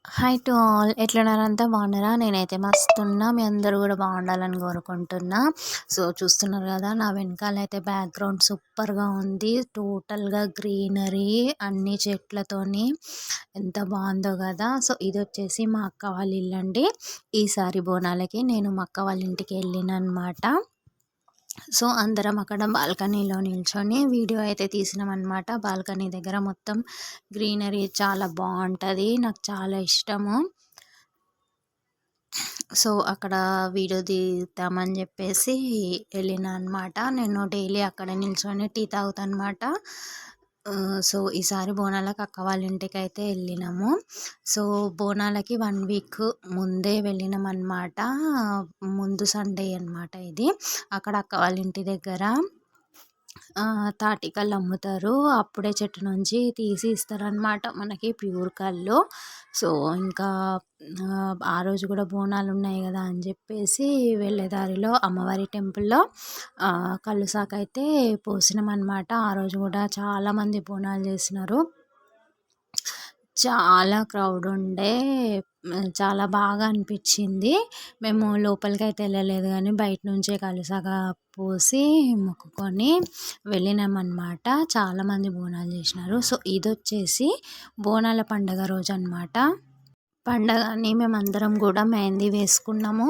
Hi to all, ఎట్లున్నారంతా బాగున్నారా? నేనైతే మస్తున్నా. మీ అందరూ కూడా బాగుండాలని కోరుకుంటున్నా. సో చూస్తున్నారు కదా, నా వెనకాల అయితే బ్యాక్గ్రౌండ్ సూపర్గా ఉంది. టోటల్గా గ్రీనరీ, అన్ని చెట్లతోని ఎంత బాగుందో కదా. సో ఇది వచ్చేసి మా అక్క వాళ్ళ ఇల్లు అండి. ఈసారి బోనాలకి నేను మా అక్క వాళ్ళ ఇంటికి వెళ్ళిన అనమాట. సో అందరం అక్కడ బాల్కనీలో నిల్చొని వీడియో అయితే తీసినాం అనమాట. బాల్కనీ దగ్గర మొత్తం గ్రీనరీ చాలా బాగుంటుంది, నాకు చాలా ఇష్టము. సో అక్కడ వీడియో తీద్దామని చెప్పేసి వెళ్ళిన అనమాట. నేను డైలీ అక్కడ నిల్చొని టీ తాగుతాను అనమాట. సో ఈసారి బోనాలకు అక్క వాళ్ళ ఇంటికి అయితే వెళ్ళినాము. సో బోనాలకి 1 వీక్ ముందే వెళ్ళినాం అనమాట. ముందు సండే అనమాట ఇది. అక్కడ అక్క వాళ్ళ ఇంటి దగ్గర తాటి కళ్ళు అమ్ముతారు. అప్పుడే చెట్టు నుంచి తీసి ఇస్తారనమాట మనకి, ప్యూర్ కళ్ళు. సో ఇంకా ఆ రోజు కూడా బోనాలు ఉన్నాయి కదా అని చెప్పేసి వెళ్ళే దారిలో అమ్మవారి టెంపుల్లో కళ్ళు సాకైతే పోసినాం అనమాట. ఆ రోజు కూడా చాలామంది బోనాలు చేసినారు. చాలా క్రౌడ్ ఉండే, చాలా బాగా అనిపించింది. మేము లోపలికైతే వెళ్ళలేదు కానీ బయట నుంచే కలసగా పోసి మొక్కుకొని వెళ్ళినామన్నమాట. చాలామంది బోనాలు చేసినారు. సో ఇది వచ్చేసి బోనాల పండగ రోజు అనమాట. పండగని మేమందరం కూడా మెహందీ వేసుకున్నాము.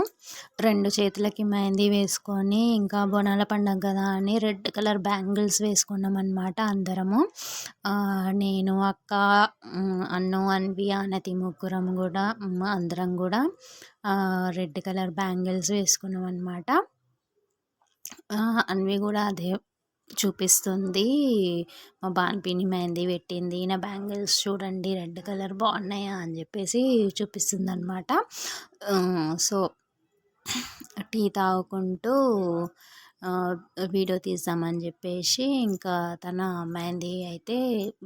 2 చేతులకి మెహందీ వేసుకొని, ఇంకా బోనాల పండగ కదా అని రెడ్ కలర్ బ్యాంగిల్స్ వేసుకున్నాం అనమాట అందరము. నేను, అక్క, అన్ను, అన్వి, ఆనతి ముగ్గురం కూడా అందరం కూడా రెడ్ కలర్ బ్యాంగిల్స్ వేసుకున్నాం అనమాట. అన్వి కూడా అదే చూపిస్తుంది. మా బాన్పిని మెహందీ పెట్టింది, నా బ్యాంగిల్స్ చూడండి రెడ్ కలర్ బాగున్నాయా అని చెప్పేసి చూపిస్తుంది అనమాట. సో టీ తాగుకుంటూ వీడియో తీద్దామని చెప్పేసి ఇంకా తన మెహందీ అయితే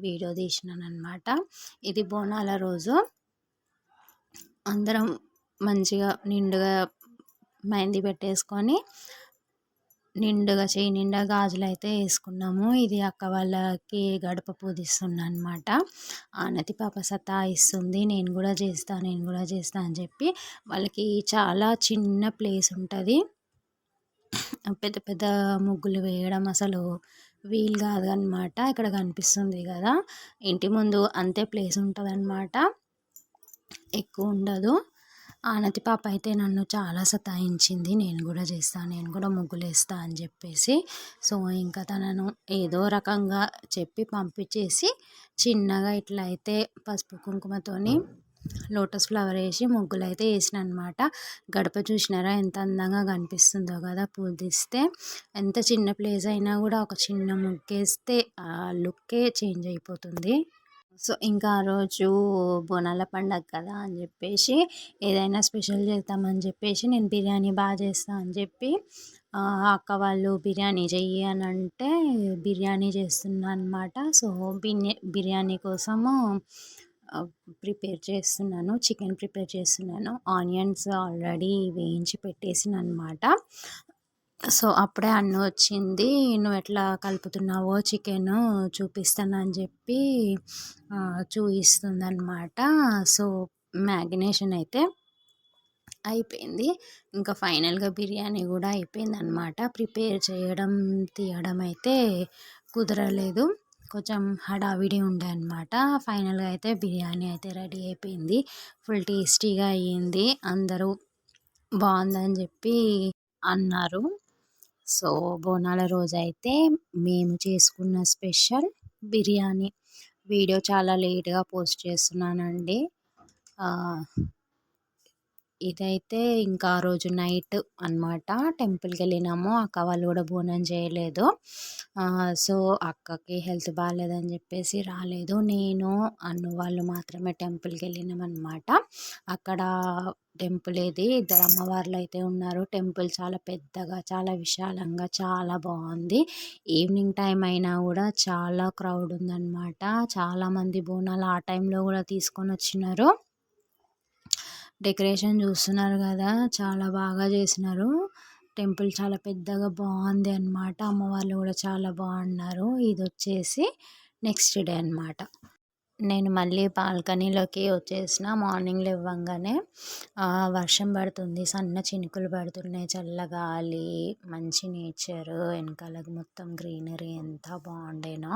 వీడియో తీసినాను అనమాట. ఇది బోనాల రోజు అందరం మంచిగా నిండుగా మెహందీ పెట్టేసుకొని నిండుగా చేయి నిండా గాజులు అయితే వేసుకున్నాము. ఇది అక్క వాళ్ళకి గడప పూజిస్తున్నా అనమాట. ఆనతి పాప సతాయిస్తుంది, నేను కూడా చేస్తా నేను కూడా చేస్తా అని చెప్పి. వాళ్ళకి చాలా చిన్న ప్లేస్ ఉంటుంది, పెద్ద పెద్ద ముగ్గులు వేయడం అసలు వీలు కాదనమాట. ఇక్కడ కనిపిస్తుంది కదా, ఇంటి ముందు అంతే ప్లేస్ ఉంటుంది అనమాట, ఎక్కువ ఉండదు. ఆనతి పాప అయితే నన్ను చాలా సతాయించింది, నేను కూడా చేస్తాను నేను కూడా ముగ్గులు వేస్తా అని చెప్పేసి. సో ఇంకా తనను ఏదో రకంగా చెప్పి పంపించేసి చిన్నగా ఇట్లా అయితే పసుపు కుంకుమతోని లోటస్ ఫ్లవర్ వేసి ముగ్గులు అయితే వేసిన అనమాట. గడప చూసినారా ఎంత అందంగా కనిపిస్తుందో కదా పూజిస్తే. ఎంత చిన్న ప్లేస్ అయినా కూడా ఒక చిన్న ముగ్గేస్తే ఆ లుక్కే చేంజ్ అయిపోతుంది. సో ఇంకా ఆ రోజు బోనాల పండగ కదా అని చెప్పేసి ఏదైనా స్పెషల్ చేద్దామని చెప్పేసి నేను బిర్యానీ బాగా చేస్తాను అని చెప్పి అక్క వాళ్ళు బిర్యానీ చెయ్యి అని అంటే బిర్యానీ చేస్తున్నా అనమాట. సో బిర్యానీ కోసము ప్రిపేర్ చేస్తున్నాను, చికెన్ ప్రిపేర్ చేస్తున్నాను. ఆనియన్స్ ఆల్రెడీ వేయించి పెట్టేసిన అనమాట. సో అప్పుడే అన్న వచ్చింది, నువ్వు ఎట్లా కలుపుతున్నావో చికెన్ చూపిస్తానని చెప్పి చూపిస్తుంది అనమాట. సో మ్యాగ్నేషన్ అయితే అయిపోయింది. ఇంకా ఫైనల్గా బిర్యానీ కూడా అయిపోయింది అనమాట. ప్రిపేర్ చేయడం తీయడం అయితే కుదరలేదు, కొంచెం హడావిడి ఉండే అనమాట. ఫైనల్గా అయితే బిర్యానీ అయితే రెడీ అయిపోయింది, ఫుల్ టేస్టీగా అయ్యింది. అందరూ బాగుందని చెప్పి అన్నారు. సో బోనాల రోజైతే మేము చేసుకున్న స్పెషల్ బిర్యానీ వీడియో చాలా లేట్గా పోస్ట్ చేస్తున్నానండి. ఇదైతే ఇంకా ఆ రోజు నైట్ అనమాట టెంపుల్కి వెళ్ళినాము. అక్క వాళ్ళు కూడా బోనం చేయలేదు. సో అక్కకి హెల్త్ బాగాలేదని చెప్పేసి రాలేదు. నేను అన్ను వాళ్ళు మాత్రమే టెంపుల్కి వెళ్ళినాం అనమాట. అక్కడ టెంపుల్ ఇది, ఇద్దరు అమ్మవార్లు అయితే ఉన్నారు. టెంపుల్ చాలా పెద్దగా, చాలా విశాలంగా, చాలా బాగుంది. ఈవినింగ్ టైం అయినా కూడా చాలా క్రౌడ్ ఉందన్నమాట. చాలామంది బోనాలు ఆ టైంలో కూడా తీసుకొని వచ్చినారు. డెకరేషన్ చూస్తున్నారు కదా, చాలా బాగా చేసినారు. టెంపుల్ చాలా పెద్దగా బాగుంది అనమాట. అమ్మవార్లు కూడా చాలా బాగున్నారు. ఇది వచ్చేసి నెక్స్ట్ డే అనమాట. నేను మళ్ళీ బాల్కనీలోకి వచ్చేసిన. మార్నింగ్ లేవంగానే వర్షం పడుతుంది, సన్న చినుకులు పడుతున్నాయి, చల్లగాలి, మంచి నేచర్, వెనకాల మొత్తం గ్రీనరీ ఎంత బాగుండేనో.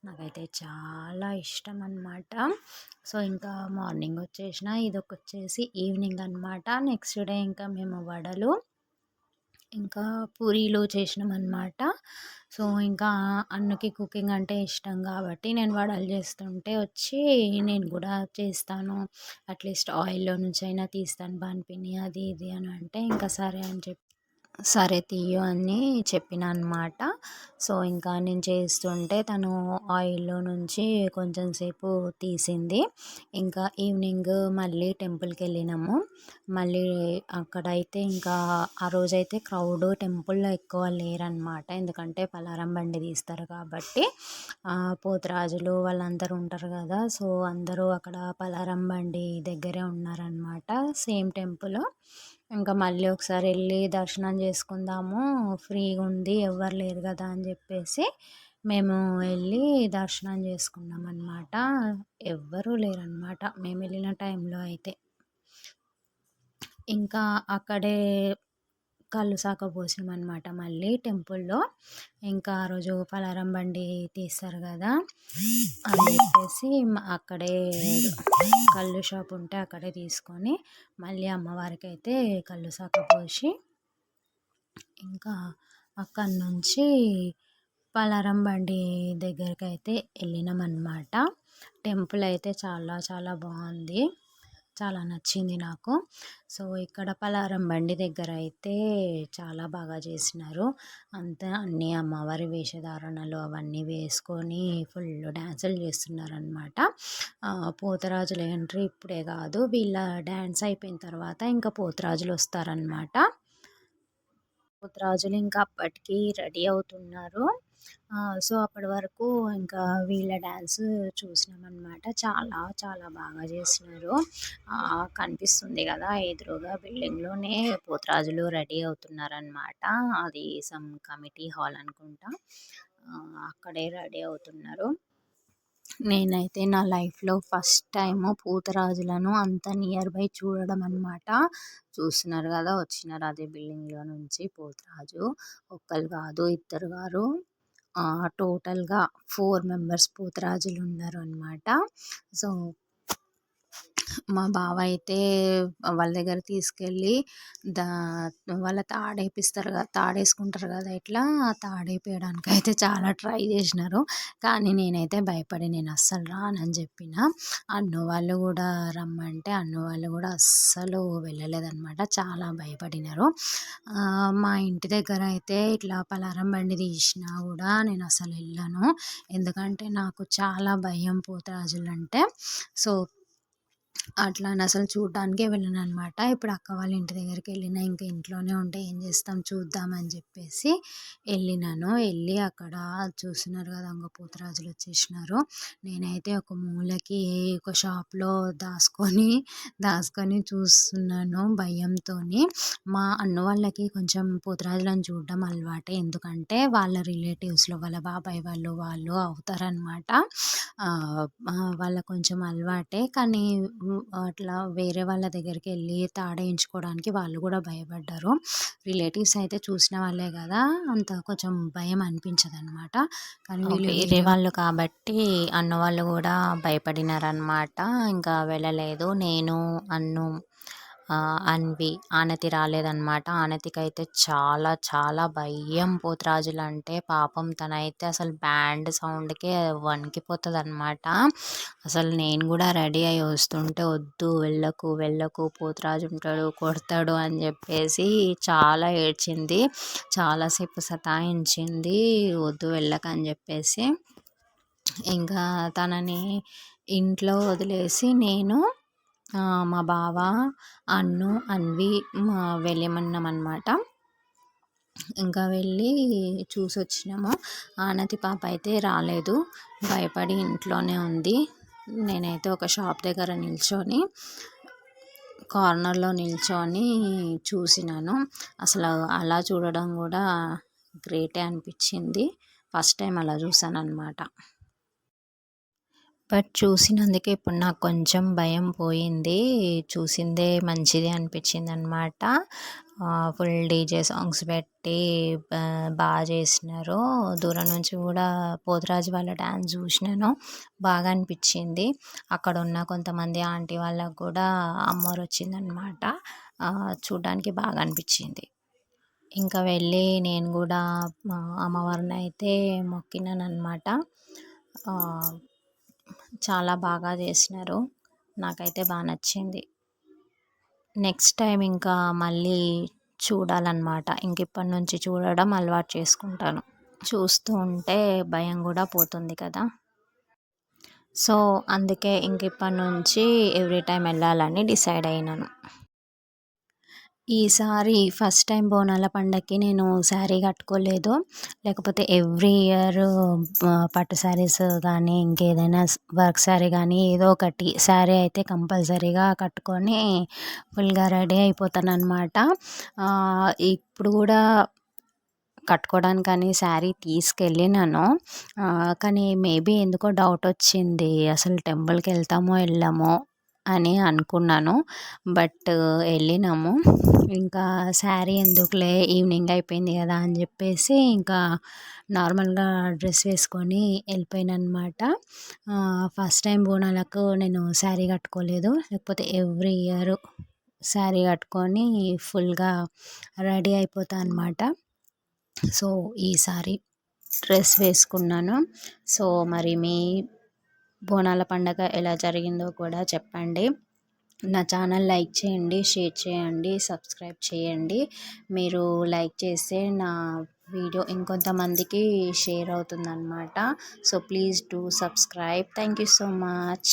నాకైతే చాలా ఇష్టం అన్నమాట. సో ఇంకా మార్నింగ్ వచ్చేసిన. ఇదొక వచ్చేసి ఈవినింగ్ అనమాట. నెక్స్ట్ డే ఇంకా మేము వడలు ఇంకా పూరీలు చేసినామన్నమాట. సో ఇంకా అన్నకి కుకింగ్ అంటే ఇష్టం కాబట్టి నేను వడలు చేస్తుంటే వచ్చి నేను కూడా చేస్తాను, అట్లీస్ట్ ఆయిల్లో నుంచి అయినా తీస్తాను బన్పిని అది ఇది అని అంటే ఇంకా సరే అని చెప్పి సరే తీయు అని చెప్పిన అనమాట. సో ఇంకా నేను చేస్తుంటే తను ఆయిల్లో నుంచి కొంచెం సేపు తీసింది. ఇంకా ఈవినింగ్ మళ్ళీ టెంపుల్కి వెళ్ళినాము. మళ్ళీ అక్కడైతే ఇంకా ఆ రోజైతే క్రౌడ్ టెంపుల్లో ఎక్కువ లేరనమాట. ఎందుకంటే పలారం బండి తీస్తారు కాబట్టి పోతురాజులు వాళ్ళందరూ ఉంటారు కదా. సో అందరూ అక్కడ పలారం బండి దగ్గరే ఉన్నారనమాట, సేమ్ టెంపుల్. ఇంకా మళ్ళీ ఒకసారి వెళ్ళి దర్శనం చేసుకుందాము, ఫ్రీగా ఉంది ఎవ్వరు లేరు కదా అని చెప్పేసి మేము వెళ్ళి దర్శనం చేసుకున్నాం అనమాట. ఎవ్వరూ లేరనమాట మేము వెళ్ళిన టైంలో అయితే. ఇంకా అక్కడే కళ్ళు సాక పోసినాం అనమాట మళ్ళీ టెంపుల్లో. ఇంకా ఆ రోజు పలారం బండి తీస్తారు కదా అని చెప్పేసి అక్కడే కళ్ళు షాప్ ఉంటే అక్కడే తీసుకొని మళ్ళీ అమ్మవారికి అయితే కళ్ళు సాక పోసి ఇంకా అక్కడి నుంచి పలారం బండి దగ్గరికి అయితే వెళ్ళినాం అన్నమాట. టెంపుల్ అయితే చాలా చాలా బాగుంది, చాలా నచ్చింది నాకు. సో ఇక్కడ పలారం బండి దగ్గర అయితే చాలా బాగా చేసినారు. అంతా అన్ని అమ్మవారి వేషధారణలు అవన్నీ వేసుకొని ఫుల్ డ్యాన్సులు చేస్తున్నారనమాట. పోతరాజుల ఎంట్రీ ఇప్పుడే కాదు, వీళ్ళ డ్యాన్స్ అయిపోయిన తర్వాత ఇంకా పోతరాజులు వస్తారనమాట. పోతురాజులు ఇంకా అప్పటికి రెడీ అవుతున్నారు. సో అప్పటి వరకు ఇంకా వీళ్ళ డ్యాన్స్ చూసినామన్నమాట. చాలా చాలా బాగా చేసినారు. కనిపిస్తుంది కదా ఎదురుగా బిల్డింగ్లోనే పోతురాజులు రెడీ అవుతున్నారనమాట. అది సమ్ కమిటీ హాల్ అనుకుంటా, అక్కడే రెడీ అవుతున్నారు. నేనైతే నా లైఫ్లో ఫస్ట్ టైం పోతురాజులను అంత నియర్ బై చూడడం అనమాట. చూస్తున్నారు కదా వచ్చినారు అదే బిల్డింగ్లో నుంచి పోతురాజు. ఒక్కరు కాదు ఇద్దరు కాదు, టోటల్గా 4 మెంబర్స్ పోతురాజులు ఉన్నారు అనమాట. సో మా బావ అయితే వాళ్ళ దగ్గర తీసుకెళ్ళి దా వాళ్ళ తాడేపిస్తారు కదా, తాడేసుకుంటారు కదా ఇట్లా, తాడేపేయడానికి అయితే చాలా ట్రై చేసినారు. కానీ నేనైతే భయపడి నేను అస్సలు రానని చెప్పిన. అన్ను వాళ్ళు కూడా రమ్మంటే అన్ను వాళ్ళు కూడా అస్సలు వెళ్ళలేదన్నమాట, చాలా భయపడినారు. మా ఇంటి దగ్గర అయితే ఇట్లా పలారం బండి తీసినా కూడా నేను అసలు వెళ్ళను, ఎందుకంటే నాకు చాలా భయం పోతురాజులు అంటే. సో అట్లా అని అసలు చూడడానికే వెళ్ళను అనమాట. ఇప్పుడు అక్క వాళ్ళ ఇంటి దగ్గరికి వెళ్ళిన, ఇంకా ఇంట్లోనే ఉంటే ఏం చేస్తాం చూద్దామని చెప్పేసి వెళ్ళినాను. వెళ్ళి అక్కడ చూస్తున్నారు కదా పోతురాజులు వచ్చేసినారు. నేనైతే ఒక మూలకి ఒక షాప్లో దాచుకొని చూస్తున్నాను భయంతో. మా అన్న వాళ్ళకి కొంచెం పోతురాజులను చూడడం అలవాటే, ఎందుకంటే వాళ్ళ రిలేటివ్స్లో వాళ్ళ బాబాయ్ వాళ్ళు అవుతారనమాట. వాళ్ళకు కొంచెం అలవాటే. కానీ అట్లా వేరే వాళ్ళ దగ్గరికి వెళ్ళి తాడేయించుకోవడానికి వాళ్ళు కూడా భయపడ్డారు. రిలేటివ్స్ అయితే చూసిన వాళ్ళే కదా, అంత కొంచెం భయం అనిపించదు అనమాట. కానీ వీళ్ళు వేరే వాళ్ళు కాబట్టి అన్న వాళ్ళు కూడా భయపడినారనమాట. ఇంకా వెళ్ళలేదు. నేను అన్వి ఆనతి రాలేదనమాట. ఆనతికైతే చాలా చాలా భయం పోతురాజులు అంటే. పాపం తనైతే అసలు బ్యాండ్ సౌండ్కే వణికిపోతుంది అనమాట. అసలు నేను కూడా రెడీ అయ్యి వస్తుంటే వద్దు వెళ్ళకు పోతురాజు ఉంటాడు కొడతాడు అని చెప్పేసి చాలా ఏడ్చింది, చాలాసేపు సతాయించింది, వద్దు వెళ్ళకని చెప్పేసి. ఇంకా తనని ఇంట్లో వదిలేసి నేను మా బావ అన్వి వెళ్ళమన్నామన్నమాట. ఇంకా వెళ్ళి చూసి వచ్చినాము. ఆనతి పాప అయితే రాలేదు, భయపడి ఇంట్లోనే ఉంది. నేనైతే ఒక షాప్ దగ్గర కార్నర్లో నిల్చొని చూసినాను. అసలు అలా చూడడం కూడా గ్రేటే అనిపించింది. ఫస్ట్ టైం అలా చూసాను అనమాట. బట్ చూసినందుకే ఇప్పుడు నాకు కొంచెం భయం పోయింది. చూసిందే మంచిది అనిపించిందనమాట. ఫుల్ డీజే సాంగ్స్ పెట్టి బాగా చేసినారు. దూరం నుంచి కూడా పోతురాజు వాళ్ళ డ్యాన్స్ చూసినాను. బాగా అనిపించింది. అక్కడ ఉన్న కొంతమంది ఆంటీ వాళ్ళకు కూడా అమ్మవారు వచ్చిందనమాట. చూడ్డానికి బాగా అనిపించింది. ఇంకా వెళ్ళి నేను కూడా అమ్మవారిని అయితే మొక్కినానమాట. చాలా బాగా చేసినారు. నాకైతే బాగా నచ్చింది. నెక్స్ట్ టైం ఇంకా మళ్ళీ చూడాలన్నమాట. ఇంక ఇప్పటి నుంచి చూడడం అలవాటు చేసుకుంటాను. చూస్తూ ఉంటే భయం కూడా పోతుంది కదా! సో, అందుకే ఇంక ఇప్పటి నుంచి ఎవ్రీ టైం వెళ్ళాలని డిసైడ్ అయినాను. ఈసారి ఫస్ట్ టైం బోనాల పండగకి నేను శారీ కట్టుకోలేదు. లేకపోతే ఎవ్రీ ఇయర్ పట్టు శారీస్ కానీ, ఇంకేదైనా వర్క్ శారీ కానీ ఏదో ఒకటి శారీ అయితే కంపల్సరీగా కట్టుకొని ఫుల్‌గా రెడీ అయిపోతాననమాట. ఇప్పుడు కూడా కట్టుకోవడానికని శారీ తీసుకెళ్ళినాను. కానీ మేబీ ఎందుకో డౌట్ వచ్చింది. అసలు టెంపుల్‌కి వెళ్తామో వెళ్ళమో అని అనుకున్నాను. బట్ వెళ్ళినాము. ఇంకా శారీ ఎందుకులే ఈవినింగ్ అయిపోయింది కదా అని చెప్పేసి ఇంకా నార్మల్గా డ్రెస్ వేసుకొని వెళ్ళిపోయాననమాట. ఫస్ట్ టైం బోనాలకు నేను శారీ కట్టుకోలేదు. లేకపోతే ఎవ్రీ ఇయర్ శారీ కట్టుకొని ఫుల్‌గా రెడీ అయిపోతా అనమాట. సో, ఈసారి డ్రెస్ వేసుకున్నాను. సో, మరి మీ బోనాల పండగ ఎలా జరిగిందో కూడా చెప్పండి. నా ఛానల్ లైక్ చేయండి, షేర్ చేయండి, సబ్స్క్రైబ్ చేయండి. మీరు లైక్ చేస్తే నా వీడియో ఇంకొంతమందికి షేర్ అవుతుందన్నమాట. So, please do subscribe. Thank you so much.